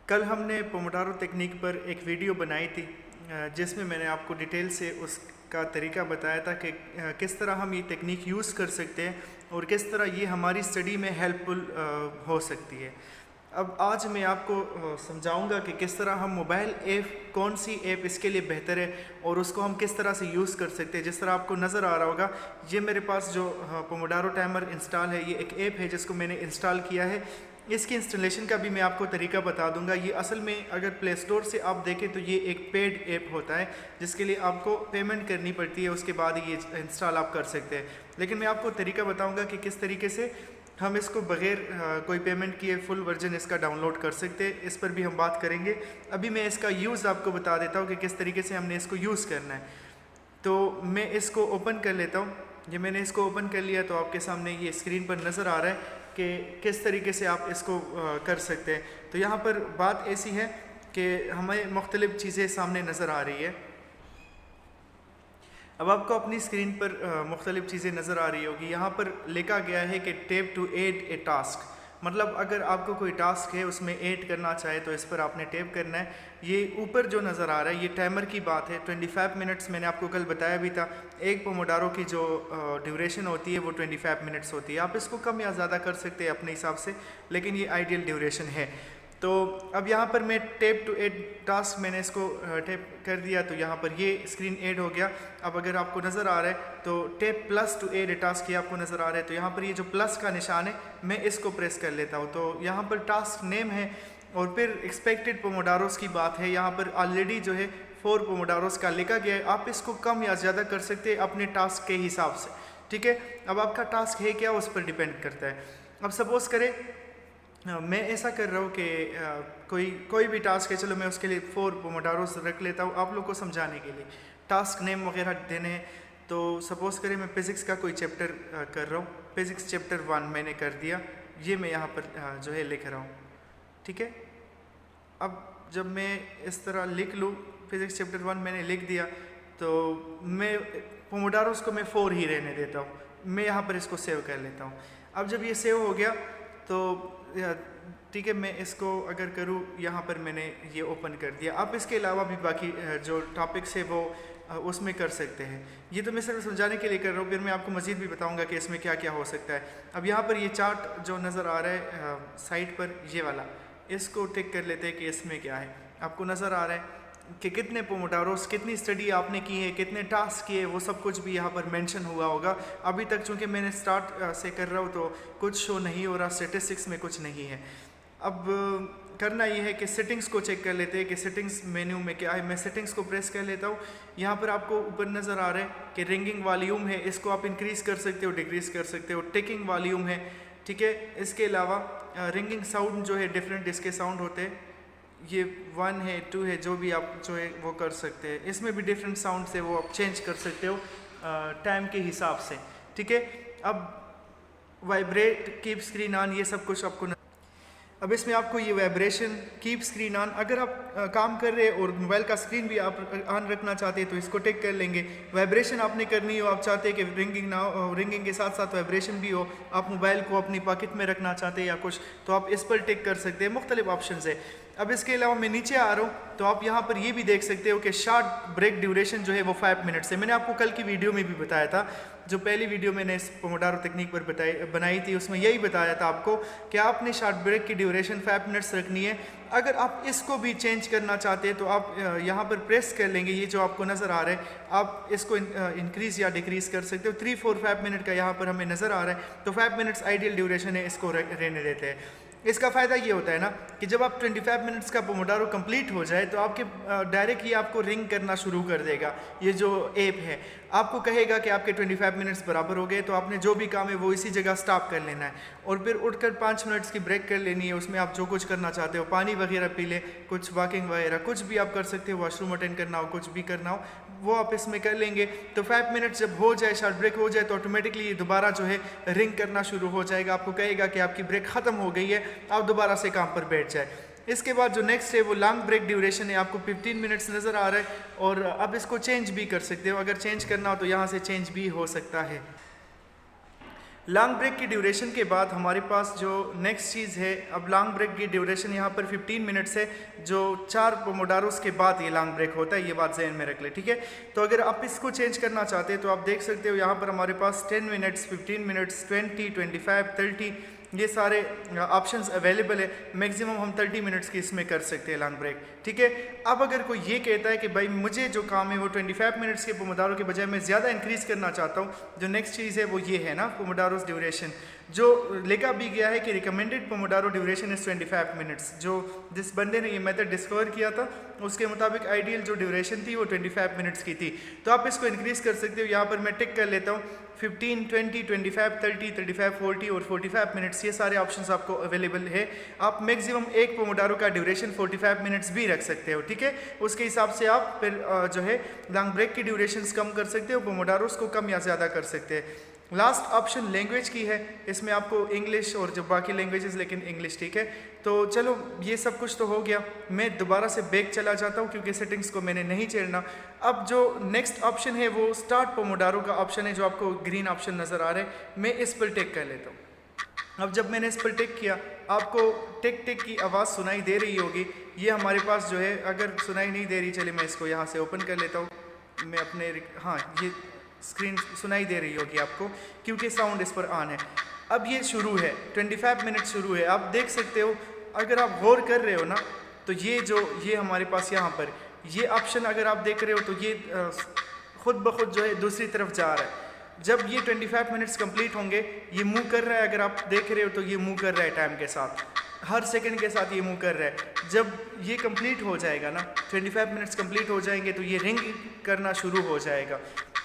कल हमने Pomodoro technique पर एक वीडियो बनाई थी जिसमें मैंने आपको डिटेल से उसका तरीका बताया था कि किस तरह हम ये टेक्निक यूज़ कर सकते हैं और किस तरह ये हमारी स्टडी में हेल्पफुल हो सकती है। अब आज मैं आपको समझाऊंगा कि किस तरह हम मोबाइल ऐप, कौन सी ऐप इसके लिए बेहतर है और उसको हम किस तरह से यूज़ कर सकते हैं। जिस तरह आपको नज़र आ रहा होगा, ये मेरे पास जो पोमोडारो टाइमर इंस्टॉल है, ये एक ऐप है जिसको मैंने इंस्टॉल किया है। इसकी इंस्टॉलेशन का भी मैं आपको तरीका बता दूंगा। ये असल में अगर प्ले स्टोर से आप देखें तो ये एक पेड ऐप होता है जिसके लिए आपको पेमेंट करनी पड़ती है, उसके बाद ये इंस्टॉल आप कर सकते हैं। लेकिन मैं आपको तरीका बताऊंगा कि किस तरीके से हम इसको बग़ैर कोई पेमेंट किए फुल वर्जन इसका डाउनलोड कर सकते हैं। इस पर भी हम बात करेंगे। अभी मैं इसका यूज़ आपको बता देता हूँ कि किस तरीके से हमने इसको यूज़ करना है। तो मैं इसको ओपन कर लेता हूँ। ये मैंने इसको ओपन कर लिया तो आपके सामने ये स्क्रीन पर नज़र आ रहा है कि किस तरीके से आप इसको कर सकते हैं। तो यहाँ पर बात ऐसी है कि हमें मुख्तलिफ़ चीज़ें सामने नज़र आ रही है। अब आपको अपनी स्क्रीन पर मुख्तलिफ़ चीज़ें नज़र आ रही होगी। यहाँ पर लिखा गया है कि tap to add a task, मतलब अगर आपको कोई टास्क है उसमें ऐड करना चाहे तो इस पर आपने टैप करना है। ये ऊपर जो नज़र आ रहा है ये टाइमर की बात है। 25 मिनट्स मैंने आपको कल बताया भी था। एक पोमोडारो की जो ड्यूरेशन होती है वो 25 मिनट्स होती है। आप इसको कम या ज़्यादा कर सकते हैं अपने हिसाब से, लेकिन ये आइडियल ड्यूरेशन है। तो अब यहाँ पर मैं टैप टू ऐड टास्क, मैंने इसको टैप कर दिया तो यहाँ पर ये स्क्रीन ऐड हो गया। अब अगर आपको नज़र आ रहा है तो tap plus two add a task ये आपको नज़र आ रहा है। तो यहाँ पर ये जो प्लस का निशान है मैं इसको प्रेस कर लेता हूँ। तो यहाँ पर टास्क नेम है और फिर एक्सपेक्टेड पोमोडारोस की बात है। यहाँ पर ऑलरेडी जो है 4 पोमोडारोस का लिखा गया है। आप इसको कम या ज़्यादा कर सकते हैं अपने टास्क के हिसाब से, ठीक है। अब आपका टास्क है क्या, उस पर डिपेंड करता है। अब सपोज़ करें मैं ऐसा कर रहा हूँ कि कोई भी टास्क है, चलो मैं उसके लिए 4 पोमोडारोस रख लेता हूँ आप लोग को समझाने के लिए। टास्क नेम वगैरह देने हैं। तो सपोज़ करें मैं फ़िज़िक्स का कोई चैप्टर कर रहा हूँ। फ़िज़िक्स चैप्टर 1 मैंने कर दिया, ये मैं यहाँ पर जो है लिख रहा हूँ, ठीक है। अब जब मैं इस तरह लिख लूँ, फ़िज़िक्स चैप्टर 1 मैंने लिख दिया, तो मैं पोमोडारोस को मैं 4 ही रहने देता हूँ। मैं यहाँ पर इसको सेव कर लेता हूँ। अब जब ये सेव हो गया तो ठीक है, मैं इसको अगर करूँ, यहाँ पर मैंने ये ओपन कर दिया। आप इसके अलावा भी बाकी जो टॉपिक्स है वो उसमें कर सकते हैं। ये तो मैं सिर्फ समझाने के लिए कर रहा हूँ, फिर मैं आपको मज़ीद भी बताऊँगा कि इसमें क्या क्या हो सकता है। अब यहाँ पर ये चार्ट जो नज़र आ रहा है साइड पर, ये वाला, इसको टिक कर लेते हैं कि इसमें क्या है। आपको नज़र आ रहा है कि कितने पोमोडारोस, कितनी स्टडी आपने की है, कितने टास्क किए, वो सब कुछ भी यहाँ पर मेंशन हुआ होगा। अभी तक चूँकि मैंने स्टार्ट से कर रहा हूँ तो कुछ शो नहीं हो रहा, स्टेटिस्टिक्स में कुछ नहीं है। अब करना ये है कि सेटिंग्स को चेक कर लेते हैं कि सेटिंग्स मेन्यू में क्या है। मैं सेटिंग्स को प्रेस कर लेता हूँ। यहाँ पर आपको ऊपर नज़र आ रहा है कि रिंगिंग वॉल्यूम है, इसको आप इंक्रीज़ कर सकते हो, डिक्रीज़ कर सकते हो। टिकिंग वॉल्यूम है, ठीक है। इसके अलावा रिंगिंग साउंड जो है डिफरेंट इसके साउंड होते हैं, ये 1 है, 2 है, जो भी आप जो है वो कर सकते हैं। इसमें भी डिफरेंट साउंड से वो आप चेंज कर सकते हो टाइम के हिसाब से, ठीक है। अब वाइब्रेट, कीप स्क्रीन ऑन, ये सब कुछ आपको अब इसमें आपको ये वाइब्रेशन, कीप स्क्रीन ऑन, अगर आप काम कर रहे हैं और मोबाइल का स्क्रीन भी आप ऑन रखना चाहते हैं तो इसको टिक कर लेंगे। वाइब्रेशन आपने करनी हो, आप चाहते हैं कि रिंगिंग ना हो, रिंगिंग के साथ साथ वाइब्रेशन भी हो, आप मोबाइल को अपनी पॉकेट में रखना चाहते हैं या कुछ, तो आप इस पर टिक कर सकते हैं। मुख्तलिफ ऑप्शन है। अब इसके अलावा मैं नीचे आ रहा हूँ तो आप यहाँ पर ये भी देख सकते हो कि शॉर्ट ब्रेक ड्यूरेशन जो है वो 5 मिनट्स है। मैंने आपको कल की वीडियो में भी बताया था, जो पहली वीडियो मैंने इस पोमोडारो टेक्निक पर बनाई थी, उसमें यही बताया था आपको कि आपने शॉर्ट ब्रेक की ड्यूरेशन 5 मिनट्स रखनी है। अगर आप इसको भी चेंज करना चाहते हैं तो आप यहाँ पर प्रेस कर लेंगे, ये जो आपको नज़र आ रहा है, आप इसको इंक्रीज़ या डिक्रीज़ कर सकते हो। 3, 4, 5 मिनट का यहाँ पर हमें नज़र आ रहा है, तो 5 मिनट्स आइडियल ड्यूरेशन है, इसको रहने देते हैं। इसका फ़ायदा ये होता है ना कि जब आप 25 मिनट्स का पोमोडारो कंप्लीट हो जाए तो आपके डायरेक्ट ही आपको रिंग करना शुरू कर देगा। ये जो ऐप है आपको कहेगा कि आपके 25 मिनट्स बराबर हो गए, तो आपने जो भी काम है वो इसी जगह स्टॉप कर लेना है और फिर उठकर 5 मिनट्स की ब्रेक कर लेनी है। उसमें आप जो कुछ करना चाहते हो, पानी वगैरह पी ले, कुछ वॉकिंग वगैरह कुछ भी आप कर सकते हो, वॉशरूम अटेंड करना हो, कुछ भी करना हो वो आप इसमें कर लेंगे। तो 5 मिनट्स जब हो जाए, शॉर्ट ब्रेक हो जाए, तो ऑटोमेटिकली दोबारा जो है रिंग करना शुरू हो जाएगा। आपको कहेगा कि आपकी ब्रेक ख़त्म हो गई है, आप दोबारा से काम पर बैठ जाए। इसके बाद जो नेक्स्ट है वो लॉन्ग ब्रेक ड्यूरेशन है, आपको 15 मिनट्स नज़र आ रहा है और अब इसको चेंज भी कर सकते हो। अगर चेंज करना हो तो यहाँ से चेंज भी हो सकता है। लॉन्ग ब्रेक की ड्यूरेशन के बाद हमारे पास जो नेक्स्ट चीज़ है, अब लॉन्ग ब्रेक की ड्यूरेशन यहाँ पर 15 मिनट्स है, जो 4 पोमोडारोस के बाद ये लॉन्ग ब्रेक होता है, ये बात ज़हन में रख ले, ठीक है। तो अगर आप इसको चेंज करना चाहते हैं तो आप देख सकते हो यहाँ पर हमारे पास 10 मिनट्स, 15 मिनट्स, 20, 25, 30 ये सारे ऑप्शंस अवेलेबल है। मैक्सिमम हम 30 मिनट्स की इसमें कर सकते हैं लॉन्ग ब्रेक, ठीक है। अब अगर कोई ये कहता है कि भाई मुझे जो काम है वो 25 मिनट्स के पोमोडारो के बजाय मैं ज़्यादा इंक्रीज़ करना चाहता हूँ, जो नेक्स्ट चीज़ है वो ये है ना, पोमोडारोस ड्यूरेशन, जो लिखा भी गया है कि recommended Pomodoro duration is 25 minutes. जो जिस बंदे ने ये मेथड डिस्कवर किया था उसके मुताबिक आइडियल जो ड्यूरेशन थी वो 25 मिनट्स की थी। तो आप इसको इंक्रीज़ कर सकते हो। यहाँ पर मैं टिक कर लेता हूँ 15, 20, 25, 30, 35, 40 और 45 मिनट्स, ये सारे ऑप्शंस आपको अवेलेबल है। आप मैक्सिमम एक पोमोडारो का ड्यूरेशन 45 मिनट्स भी रख सकते हो, ठीक है। उसके हिसाब से आप फिर जो है लॉन्ग ब्रेक की ड्यूरेशंस कम कर सकते हो, पोमोडारोस को कम या ज़्यादा कर सकते हैं। लास्ट ऑप्शन लैंग्वेज की है, इसमें आपको इंग्लिश और जो बाकी लैंग्वेजेस, लेकिन इंग्लिश, ठीक है। तो चलो ये सब कुछ तो हो गया, मैं दोबारा से बैक चला जाता हूँ क्योंकि सेटिंग्स को मैंने नहीं छेड़ना। अब जो नेक्स्ट ऑप्शन है वो स्टार्ट पोमोडारो का ऑप्शन है, जो आपको ग्रीन ऑप्शन नज़र आ रहा है, मैं इस पर टिक कर लेता हूँ। अब जब मैंने इस पर टिक किया, आपको टिक टिक की आवाज़ सुनाई दे रही होगी। ये हमारे पास जो है, अगर सुनाई नहीं दे रही, चलिए मैं इसको यहाँ से ओपन कर लेता हूँ। मैं अपने, हाँ, ये स्क्रीन सुनाई दे रही होगी आपको क्योंकि साउंड इस पर ऑन है। अब ये शुरू है, 25 मिनट शुरू है। आप देख सकते हो, अगर आप गौर कर रहे हो ना, तो ये हमारे पास यहाँ पर ये ऑप्शन अगर आप देख रहे हो तो ये खुद ब खुद जो है दूसरी तरफ जा रहा है। जब ये 25 मिनट्स कंप्लीट होंगे, ये मूव कर रहा है, अगर आप देख रहे हो तो ये मूव कर रहा है टाइम के साथ, हर सेकंड के साथ ये मूव कर रहा है। जब ये कंप्लीट हो जाएगा ना, 25 मिनट्स कंप्लीट हो जाएंगे तो ये रिंग करना शुरू हो जाएगा।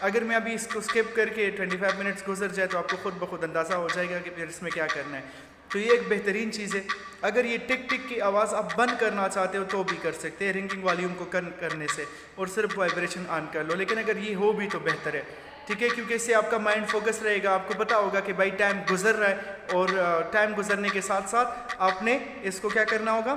अगर मैं अभी इसको स्किप करके 25 मिनट्स गुजर जाए तो आपको खुद ब खुद अंदाज़ा हो जाएगा कि फिर इसमें क्या करना है। तो ये एक बेहतरीन चीज़ है। अगर ये टिक टिक की आवाज़ आप बंद करना चाहते हो तो भी कर सकते हैं, रिंगिंग वॉल्यूम को कम करने से, और सिर्फ वाइब्रेशन ऑन कर लो। लेकिन अगर ये हो भी तो बेहतर है, ठीक है, क्योंकि इससे आपका माइंड फोकस रहेगा। आपको पता होगा कि भाई टाइम गुजर रहा है, और टाइम गुजरने के साथ साथ आपने इसको क्या करना होगा,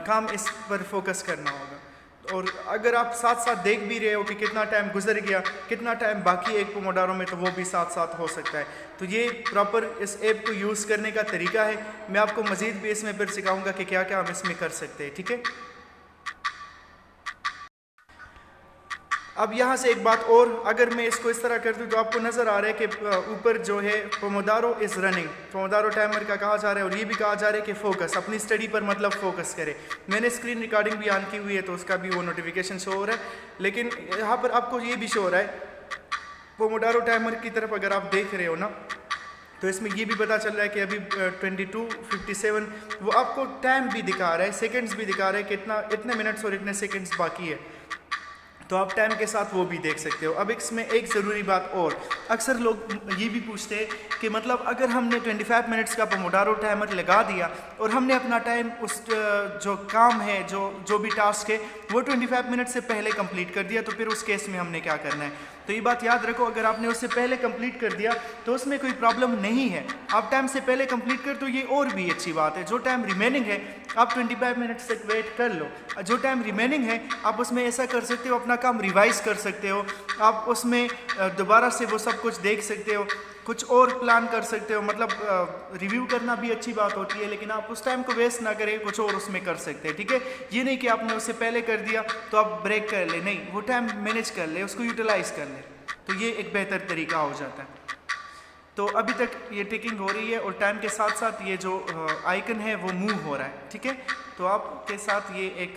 काम इस पर फोकस करना होगा। और अगर आप साथ साथ देख भी रहे हो कि कितना टाइम गुजर गया, कितना टाइम बाकी एक पोमोडारो में, तो वो भी साथ साथ हो सकता है। तो ये प्रॉपर इस ऐप को यूज़ करने का तरीका है। मैं आपको मज़ीद भी इसमें फिर सिखाऊंगा कि क्या क्या हम इसमें कर सकते हैं, ठीक है। अब यहाँ से एक बात और, अगर मैं इसको इस तरह कर दूँ तो आपको नज़र आ रहा है कि ऊपर जो है Pomodoro is running, Pomodoro timer का कहा जा रहा है, और ये भी कहा जा रहा है कि फोकस, अपनी स्टडी पर मतलब फोकस करे। मैंने स्क्रीन रिकॉर्डिंग भी ऑन की हुई है तो उसका भी वो नोटिफिकेशन शो हो रहा है, लेकिन यहाँ पर आपको ये भी शो हो रहा है पोमोडारो टाइमर की तरफ अगर आप देख रहे हो ना, तो इसमें ये भी पता चल रहा है कि अभी 22:57 वो आपको टाइम भी दिखा रहा है, सेकंड्स भी दिखा रहा है, कितना इतने मिनट्स और इतने सेकंड्स बाकी है। तो आप टाइम के साथ वो भी देख सकते हो। अब इसमें एक ज़रूरी बात और, अक्सर लोग ये भी पूछते हैं कि मतलब अगर हमने 25 मिनट्स का पोमोडारो टाइमर लगा दिया और हमने अपना टाइम उस जो काम है, जो भी टास्क है वो 25 मिनट से पहले कंप्लीट कर दिया, तो फिर उस केस में हमने क्या करना है। तो ये बात याद रखो, अगर आपने उससे पहले कंप्लीट कर दिया तो उसमें कोई प्रॉब्लम नहीं है। आप टाइम से पहले कंप्लीट कर तो ये और भी अच्छी बात है। जो टाइम रिमेनिंग है आप 25 मिनट्स तक वेट कर लो। जो टाइम रिमेनिंग है आप उसमें ऐसा कर सकते हो, अपना काम रिवाइज कर सकते हो, आप उसमें दोबारा से वो सब कुछ देख सकते हो, कुछ और प्लान कर सकते हो। मतलब रिव्यू करना भी अच्छी बात होती है, लेकिन आप उस टाइम को वेस्ट ना करें, कुछ और उसमें कर सकते हैं, ठीक है। ये नहीं कि आपने उससे पहले कर दिया तो आप ब्रेक कर ले, नहीं, वो टाइम मैनेज कर ले, उसको यूटिलाइज कर ले, तो ये एक बेहतर तरीका हो जाता है। तो अभी तक ये टिकिंग हो रही है और टाइम के साथ साथ ये जो आइकन है वो मूव हो रहा है, ठीक है। तो आपके साथ ये एक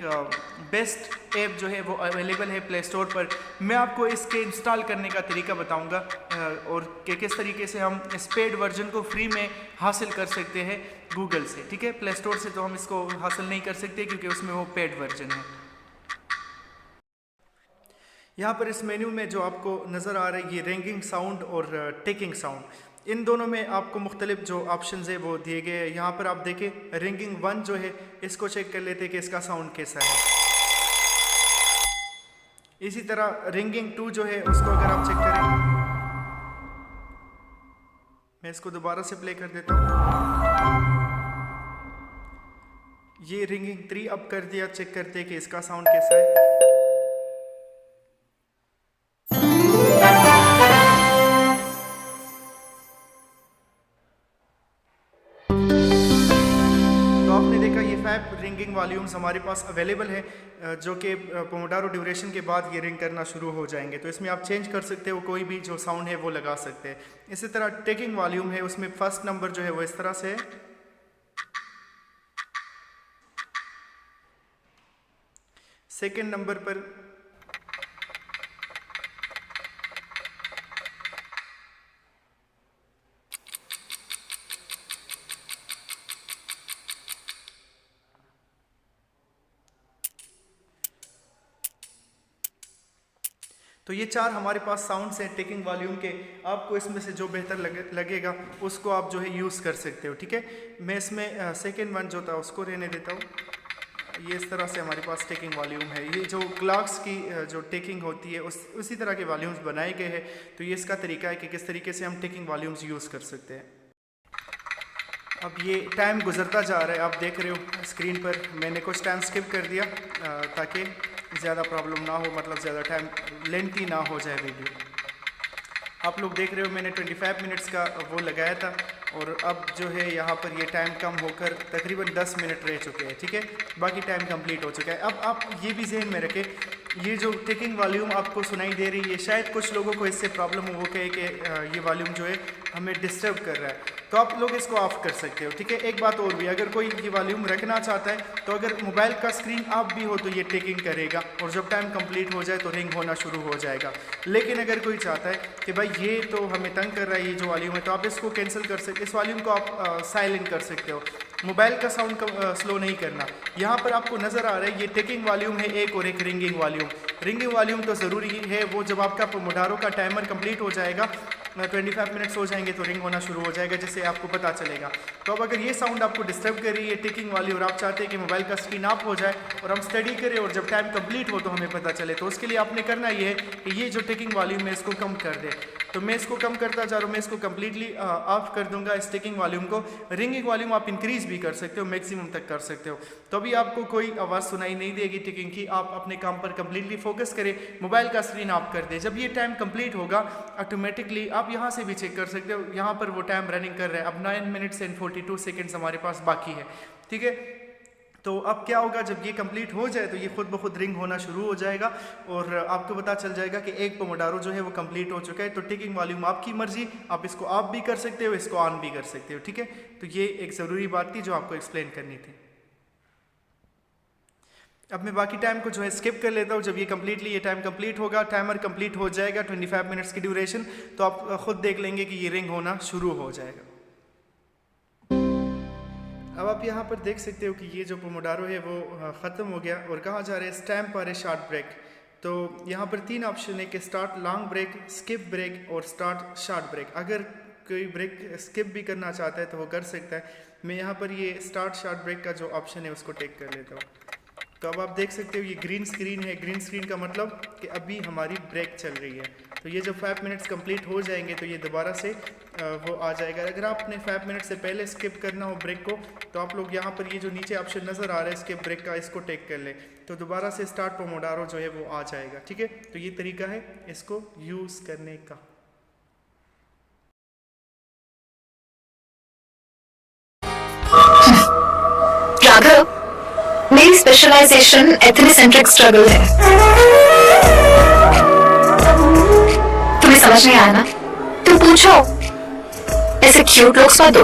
बेस्ट ऐप जो है वो अवेलेबल है प्ले स्टोर पर। मैं आपको इसके इंस्टॉल करने का तरीका बताऊंगा और कि किस तरीके से हम इस पेड वर्जन को फ्री में हासिल कर सकते हैं गूगल से, ठीक है। प्ले स्टोर से तो हम इसको हासिल नहीं कर सकते क्योंकि उसमें वो पेड वर्जन है। यहाँ पर इस मेन्यू में जो आपको नज़र आ रहा है ये रिंगिंग साउंड और टिकिंग साउंड, इन दोनों में आपको मुख्तलिफ जो ऑप्शंस है वो दिए गए हैं। यहाँ पर आप देखें रिंगिंग 1 जो है इसको चेक कर लेते हैं कि इसका साउंड कैसा है। इसी तरह रिंगिंग 2 जो है उसको अगर आप चेक करें, मैं इसको दोबारा से प्ले कर देता हूँ। ये रिंगिंग 3 अब कर दिया, चेक करते हैं कि इसका साउंड कैसा है। वॉल्यूम्स हमारे पास अवेलेबल है जो कि पोमोडारो ड्यूरेशन के बाद ये रिंग करना शुरू हो जाएंगे। तो इसमें आप चेंज कर सकते हो, कोई भी जो साउंड है वो लगा सकते हैं। इसी तरह टेकिंग वॉल्यूम है, उसमें फर्स्ट नंबर जो है वो इस तरह से है, सेकेंड नंबर पर तो ये 4 हमारे पास साउंड्स हैं टेकिंग वॉल्यूम के। आपको इसमें से जो बेहतर लगेगा उसको आप जो है यूज़ कर सकते हो, ठीक है। मैं इसमें सेकेंड वन जो था उसको रहने देता हूँ। ये इस तरह से हमारे पास टेकिंग वॉल्यूम है। ये जो क्लॉक्स की जो टेकिंग होती है उसी तरह के वॉल्यूम्स बनाए गए हैं। तो ये इसका तरीका है कि किस तरीके से हम टेकिंग वॉल्यूम्स यूज़ कर सकते हैं। अब ये टाइम गुजरता जा रहा है, आप देख रहे हो स्क्रीन पर। मैंने कुछ टाइम स्किप कर दिया ताकि ज़्यादा प्रॉब्लम ना हो, मतलब ज़्यादा टाइम लेंथी ना हो जाए वीडियो। आप लोग देख रहे हो मैंने 25 मिनट्स का वो लगाया था और अब जो है यहाँ पर ये टाइम कम होकर तकरीबन 10 मिनट रह चुके हैं, ठीक है। बाकी टाइम कंप्लीट हो चुका है। अब आप ये भी ज़हन में रखें, ये जो टेकिंग वॉल्यूम आपको सुनाई दे रही है, शायद कुछ लोगों को इससे प्रॉब्लम हो, वो कहे कि ये वॉल्यूम जो है हमें डिस्टर्ब कर रहा है, तो आप लोग इसको ऑफ कर सकते हो, ठीक है। एक बात और भी, अगर कोई ये वॉल्यूम रखना चाहता है तो अगर मोबाइल का स्क्रीन ऑफ भी हो तो ये टेकिंग करेगा और जब टाइम कंप्लीट हो जाए तो रिंग होना शुरू हो जाएगा। लेकिन अगर कोई चाहता है कि भाई ये तो हमें तंग कर रहा है ये जो वॉल्यूम है, तो आप इसको कैंसिल कर सकते, इस वॉल्यूम को आप साइलेंट कर सकते हो। मोबाइल का साउंड स्लो नहीं करना। यहाँ पर आपको नज़र आ रहा है ये टेकिंग वॉल्यूम है एक, और एक रिंगिंग वॉल्यूम। रिंगिंग वॉल्यूम तो ज़रूरी है, वो जब आपका पोमोडारो का टाइमर कंप्लीट हो जाएगा, 25 मिनट्स हो जाएंगे तो रिंग होना शुरू हो जाएगा, जिससे आपको पता चलेगा। तो अब अगर ये साउंड आपको डिस्टर्ब कर रही है टेकिंग वाली और आप चाहते हैं कि मोबाइल का स्क्रीन ऑफ हो जाए और हम स्टडी करें और जब टाइम कंप्लीट हो तो हमें पता चले, तो उसके लिए आपने करना ये है कि ये जो टेकिंग वॉल्यूम है इसको कम कर दे। तो मैं इसको कम करता जा रहा हूँ, मैं इसको कम्प्लीटली ऑफ कर दूंगा इस टेकिंग वॉल्यूम को। रिंगिंग वॉल्यूम आप इंक्रीज भी कर सकते हो, मैक्सिमम तक कर सकते हो। तो अभी आपको कोई आवाज़ सुनाई नहीं देगी टेकिंग की। आप अपने काम पर कम्प्लीटली फोकस करें, मोबाइल का स्क्रीन ऑफ कर दे। जब ये टाइम कंप्लीट होगा ऑटोमेटिकली आप यहाँ से भी चेक कर सकते हो, यहाँ पर वो टाइम रनिंग कर रहा है। अब 9 मिनट्स एंड 42 सेकेंड्स हमारे पास बाकी है, ठीक है। तो अब क्या होगा, जब ये कंप्लीट हो जाए तो ये खुद ब खुद रिंग होना शुरू हो जाएगा और आपको पता चल जाएगा कि एक पोमोडारो जो है वो कंप्लीट हो चुका है। तो टेकिंग वॉल्यूम आपकी मर्जी, आप इसको ऑफ भी कर सकते हो, इसको ऑन भी कर सकते हो, ठीक है। तो ये एक ज़रूरी बात थी जो आपको एक्सप्लेन करनी थी। अब मैं बाकी टाइम को जो है स्किप कर लेता हूँ। जब ये कम्प्लीटली ये टाइम कंप्लीट होगा, टाइमर कंप्लीट हो जाएगा 25 मिनट्स की ड्यूरेशन, तो आप खुद देख लेंगे कि ये रिंग होना शुरू हो जाएगा। अब आप यहाँ पर देख सकते हो कि ये जो पोमोडारो है वो ख़त्म हो गया और कहाँ जा रहे हैं, स्टैम्प पर है शॉर्ट ब्रेक। तो यहाँ पर 3 ऑप्शन है कि start long break, skip break और स्टार्ट शॉर्ट ब्रेक। अगर कोई ब्रेक स्किप भी करना चाहता है तो वो कर सकता है। मैं यहाँ पर ये स्टार्ट शॉर्ट ब्रेक का जो ऑप्शन है उसको टेक कर लेता हूँ। तो अब आप देख सकते हो ये ग्रीन स्क्रीन है। ग्रीन स्क्रीन का मतलब कि अभी हमारी ब्रेक चल रही है। तो ये जब 5 मिनट्स कंप्लीट हो जाएंगे तो ये दोबारा से वो आ जाएगा। अगर आपने 5 मिनट से पहले स्किप करना हो ब्रेक को, तो आप लोग यहाँ पर ये जो नीचे ऑप्शन नज़र आ रहा है स्किप ब्रेक का, इसको टेक कर ले, तो दोबारा से स्टार्ट पोमोडारो जो है वो आ जाएगा, ठीक है। तो ये तरीका है इसको यूज़ करने का। राघव, मेरी स्पेशलाइजेशन एथनिसेंट्रिक स्ट्रगल है। तुम्हें समझ नहीं आया ना? तुम पूछो, ऐसे क्यूट लुक्स मत दो।